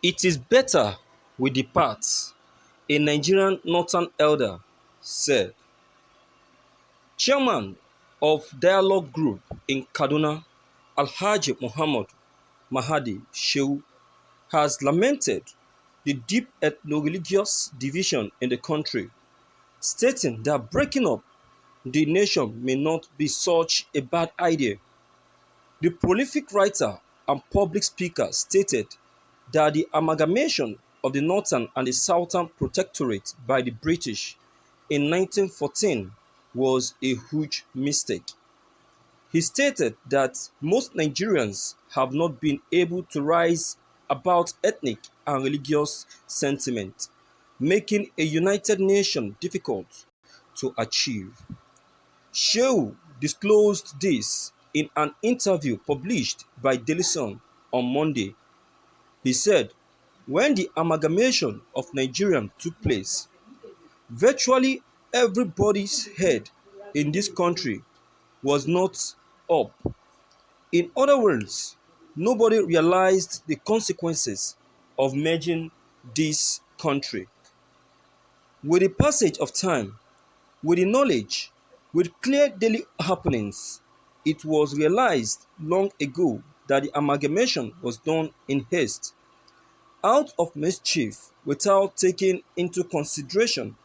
It is better we depart, a Nigerian northern elder said. Chairman of Dialogue Group in Kaduna, Alhaji Muhammad Mahadi Shehu, has lamented the deep ethno-religious division in the country, stating that breaking up the nation may not be such a bad idea. The prolific writer and public speaker stated that the amalgamation of the Northern and the Southern Protectorate by the British in 1914 was a huge mistake. He stated that most Nigerians have not been able to rise about ethnic and religious sentiment, making a united nation difficult to achieve. Shehu disclosed this in an interview published by Daily Sun on Monday. He said, when the amalgamation of Nigeria took place, virtually everybody's head in this country was not up. In other words, nobody realized the consequences of merging this country. With the passage of time, with the knowledge, with clear daily happenings, it was realized long ago that the amalgamation was done in haste, out of mischief, without taking into consideration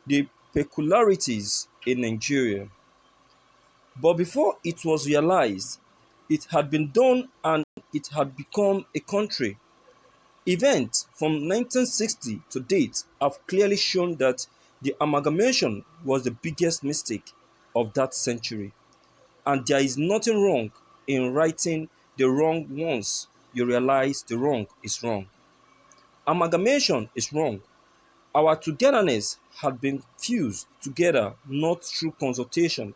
the peculiarities in Nigeria. But before it was realized, it had been done and it had become a country. Events from 1960 to date have clearly shown that the amalgamation was the biggest mistake of that century, and there is nothing wrong in righting the wrong once you realize the wrong is wrong. Amalgamation is wrong. Our togetherness had been fused together not through consultation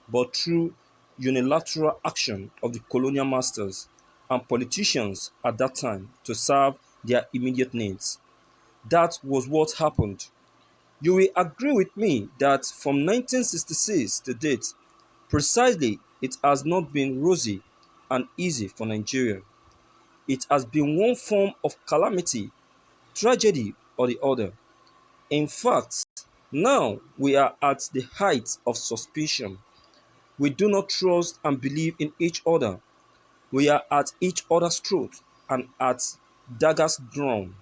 but through unilateral action of the colonial masters and politicians at that time to serve their immediate needs. That was what happened. You will agree with me that from 1966 to date, precisely it has not been rosy and easy for Nigeria. It has been one form of calamity, tragedy or the other. In fact, now we are at the height of suspicion. We do not trust and believe in each other. We are at each other's throat and at daggers drawn.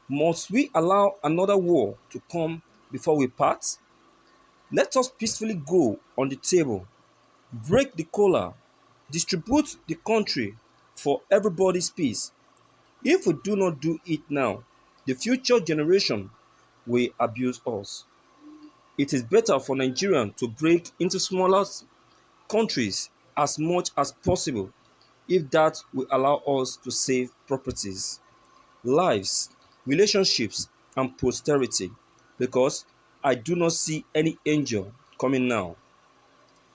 Must we allow another war to come before we part? Let us peacefully go on the table, break the collar, distribute the country for everybody's peace. If we do not do it now, the future generation will abuse us. It is better for Nigerians to break into smaller countries as much as possible if that will allow us to save properties, lives, relationships, and posterity, because I do not see any angel coming now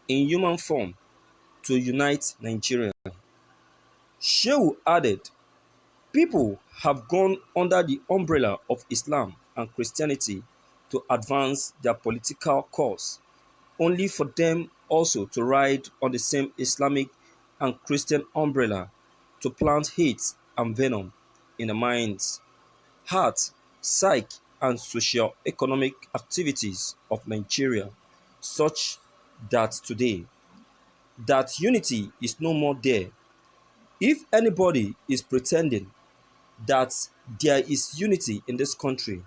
in human form to unite Nigeria. Shehu added, people have gone under the umbrella of Islam and Christianity to advance their political cause, only for them also to ride on the same Islamic and Christian umbrella to plant hate and venom in the minds, heart, psyche, and socio-economic activities of Nigeria, such that today that unity is no more there. If anybody is pretending that there is unity in this country,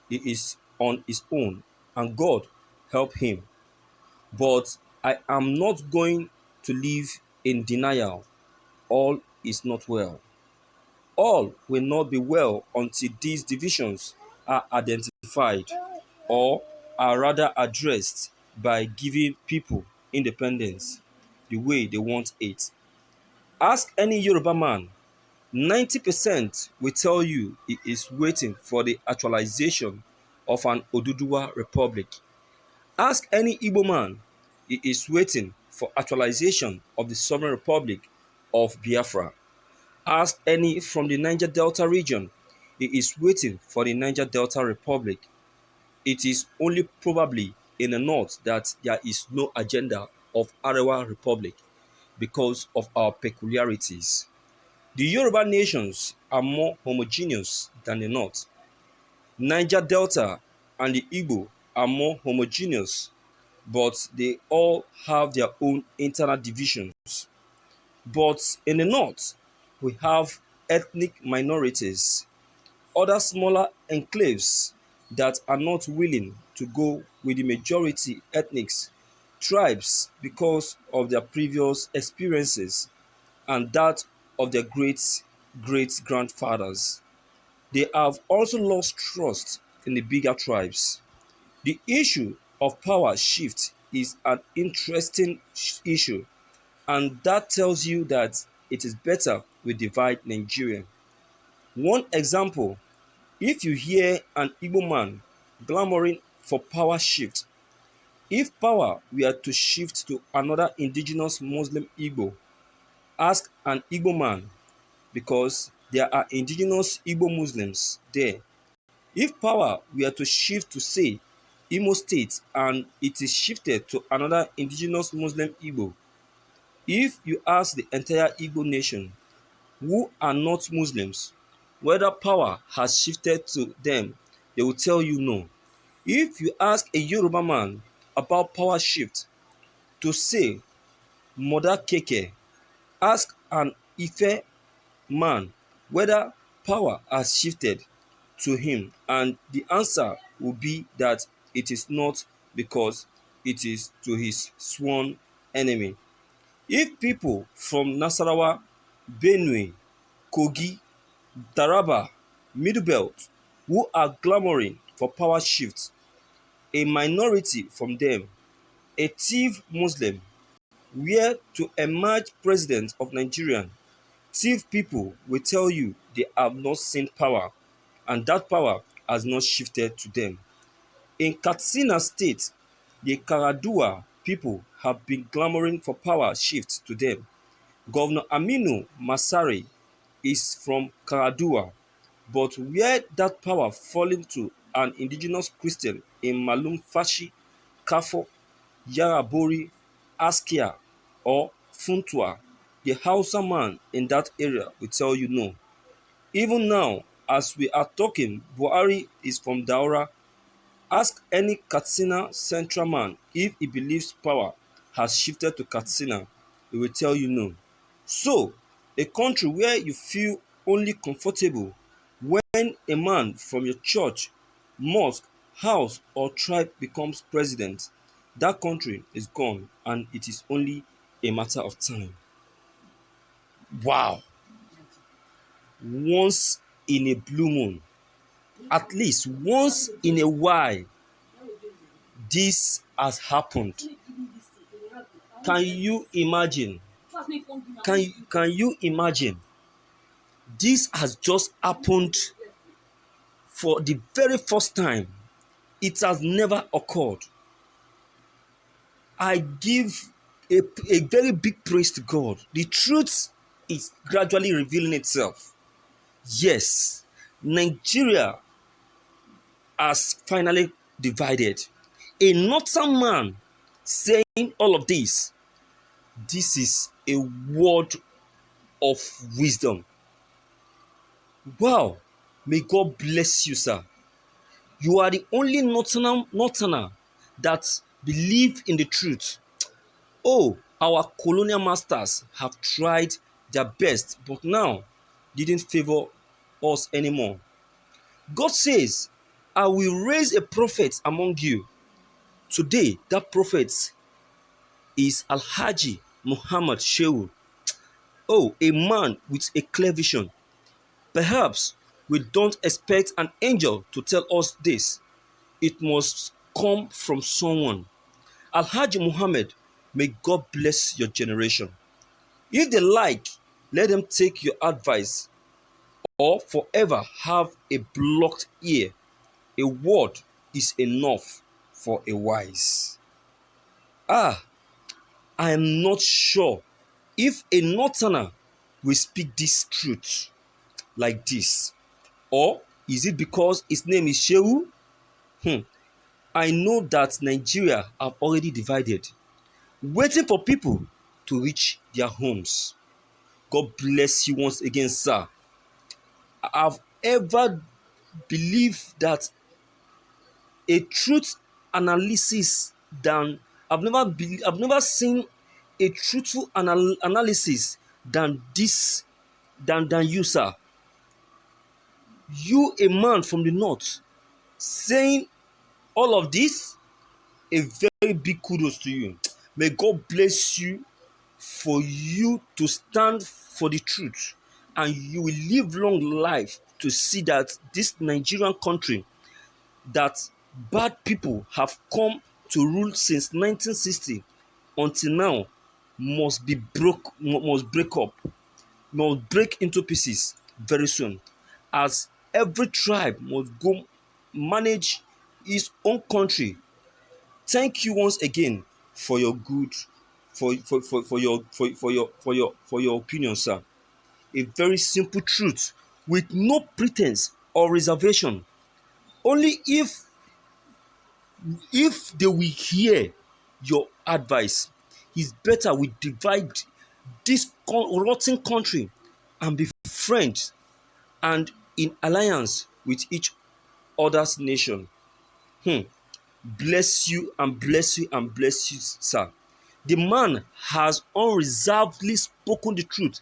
he is on his own and God help him. But I am not going to live in denial. All is not well. All will not be well until these divisions are identified or are rather addressed by giving people independence the way they want it. Ask any Yoruba man, 90% will tell you he is waiting for the actualization of an Oduduwa republic. Ask any Igbo man, he is waiting for actualization of the sovereign republic of Biafra. Ask any from the Niger Delta region, he is waiting for the Niger Delta Republic. It is only probably in the north that there is no agenda of Arewa Republic because of our peculiarities. The Yoruba nations are more homogeneous than the North. Niger Delta and the Igbo are more homogeneous, but they all have their own internal divisions. But in the North, we have ethnic minorities, other smaller enclaves that are not willing to go with the majority ethnic tribes because of their previous experiences and that of their great grandfathers. They have also lost trust in the bigger tribes. The issue of power shift is an interesting issue, and that tells you that it is better we divide Nigeria. One example: if you hear an Igbo man clamoring for power shift, if power were to shift to another indigenous Muslim Igbo, ask an Igbo man, because there are indigenous Igbo Muslims there. If power were to shift to, say, Imo State, and it is shifted to another indigenous Muslim Igbo, if you ask the entire Igbo nation who are not Muslims whether power has shifted to them, they will tell you no. If you ask a Yoruba man about power shift to, say, Modakeke, ask an Ife man whether power has shifted to him, and the answer will be that it is not, because it is to his sworn enemy. If people from Nasarawa, Benue, Kogi, Taraba, Middle Belt who are clamoring for power shift, a minority from them, a thief Muslim, were to emerge president of Nigeria, thief people will tell you they have not seen power, and that power has not shifted to them. In Katsina State, the Karadua people have been clamoring for power shift to them. Governor Aminu Masari is from Karadua, but where that power fallen to an indigenous Christian in Malumfashi, Kafo, Yarabori, Askia, or Funtua, the Hausa man in that area will tell you no. Even now, as we are talking, Buhari is from Daura. Ask any Katsina Central man if he believes power has shifted to Katsina, he will tell you no. So, a country where you feel only comfortable when a man from your church, mosque, house or tribe becomes president, that country is gone and it is only a matter of time. Wow! Once in a blue moon, at least once in a while, this has happened. Can you imagine? Can you imagine? This has just happened for the very first time. It has never occurred. I give a very big praise to God. The truth is gradually revealing itself. Yes, Nigeria has finally divided. A northern man saying all of this. This is a word of wisdom. Wow, may God bless you, sir. You are the only northerner that believe in the truth. Oh, our colonial masters have tried their best, but now didn't favor us anymore. God says, I will raise a prophet among you. Today, that prophet is Alhaji Muhammad Shehu. Oh, a man with a clear vision. Perhaps we don't expect an angel to tell us this. It must come from someone. Alhaji Muhammad, may God bless your generation. If they like, let them take your advice or forever have a blocked ear. A word is enough for a wise. I am not sure if a northerner will speak this truth like this, or is it because his name is Shehu? I know that Nigeria have already divided, waiting for people to reach their homes. God bless you once again, sir. I've ever believed that a truth analysis than I've never seen a truthful analysis than this than you, sir. You, a man from the north, saying all of this, a very big kudos to you. May God bless you for you to stand for the truth, and you will live long life to see that this Nigerian country that bad people have come to rule since 1960 until now must break up, must break into pieces very soon, as every tribe must go manage its own country. Thank you once again for your good, for your opinion, sir. A very simple truth with no pretense or reservation. Only if they will hear your advice, it's better we divide this rotten country and be friends and in alliance with each other's nation. Hmm. Bless you and bless you and bless you, sir. The man has unreservedly spoken the truth.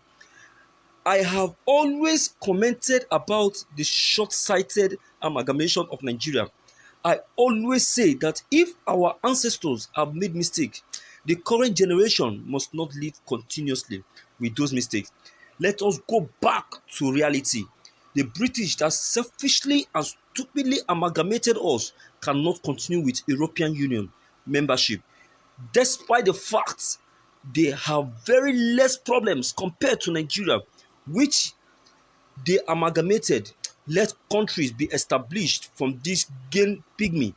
I have always commented about the short-sighted amalgamation of Nigeria. I always say that if our ancestors have made mistakes, the current generation must not live continuously with those mistakes. Let us go back to reality. The British that selfishly and stupidly amalgamated us cannot continue with European Union membership, despite the fact they have very less problems compared to Nigeria, which they amalgamated. Let countries be established from this gain pygmy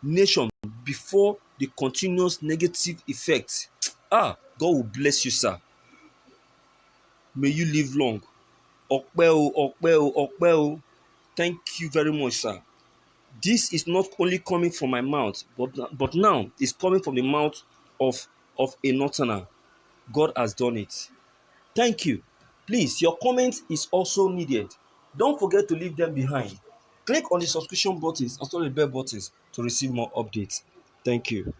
nation before the continuous negative effect. God will bless you, sir. May you live long. Ọpẹ́ o, ọpẹ́ o, ọpẹ́ o. Thank you very much, sir. This is not only coming from my mouth, but now it's coming from the mouth of a northerner. God has done it. Thank you. Please, your comment is also needed. Don't forget to leave them behind. Click on the subscription buttons and the bell buttons to receive more updates. Thank you.